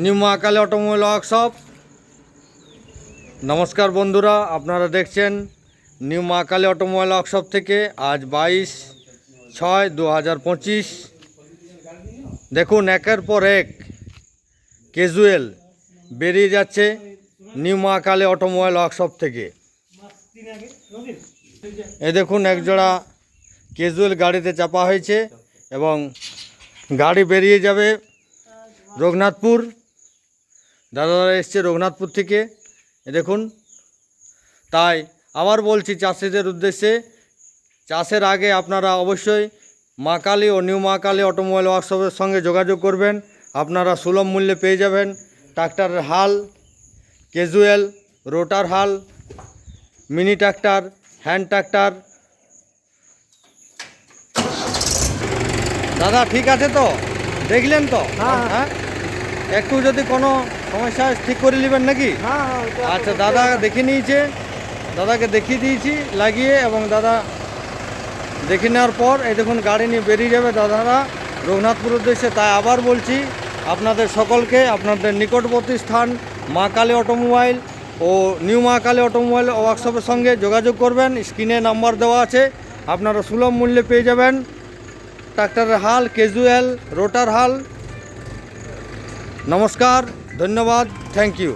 New Mahakali automobile workshop. নমস্কার বন্ধুরা, আপনারা দেখছেন নিউ মহাকালী অটোমোবাইল ওয়ার্কশপ থেকে আজ 22/6/2025। দেখুন, একের পর এক ক্যাজুয়াল বেরিয়ে যাচ্ছে নিউ মহাকালী অটোমোবাইল ওয়ার্কশপ থেকে। এই দেখুন, একজোড়া ক্যাজুয়াল গাড়িতে চাপা হয়েছে এবং গাড়ি বেরিয়ে যাবে রঘুনাথপুর। দাদারা এসছে রঘুনাথপুর থেকে। দেখুন, তাই আবার বলছি চাষিদের উদ্দেশ্যে, চাষের আগে আপনারা অবশ্যই মা কালী ও নিউ মা কালী অটোমোবাইল ওয়ার্কশপের সঙ্গে যোগাযোগ করবেন। আপনারা সুলভ মূল্যে পেয়ে যাবেন ট্রাক্টরের হাল, ক্যাজুয়াল, রোটার হাল, মিনি ট্রাক্টর, হ্যান্ড ট্রাক্টর। দাদা ঠিক আছে তো? দেখলেন তো? হ্যাঁ, একটু যদি কোনো সমস্যা ঠিক করে নেবেন নাকি? আচ্ছা, দাদা দেখে নিয়েছে, দাদাকে দেখিয়ে দিয়েছি লাগিয়ে, এবং দাদা দেখে নেওয়ার পর এই দেখুন গাড়ি নিয়ে বেরিয়ে যাবে দাদারা রঘুনাথপুর উদ্দেশ্যে। তাই আবার বলছি আপনাদের সকলকে আপনাদের নিকটবর্তী স্থান মা কালী অটোমোবাইল ও নিউ মা কালী অটোমোবাইল ওয়ার্কশপের সঙ্গে যোগাযোগ করবেন। স্ক্রিনে নাম্বার দেওয়া আছে, আপনারা সুলভ মূল্যে পেয়ে যাবেন ট্রাক্টরের হাল, ক্যাজুয়াল, রোটার হাল। নমস্কার, ধন্যবাদ, থ্যাংক ইউ।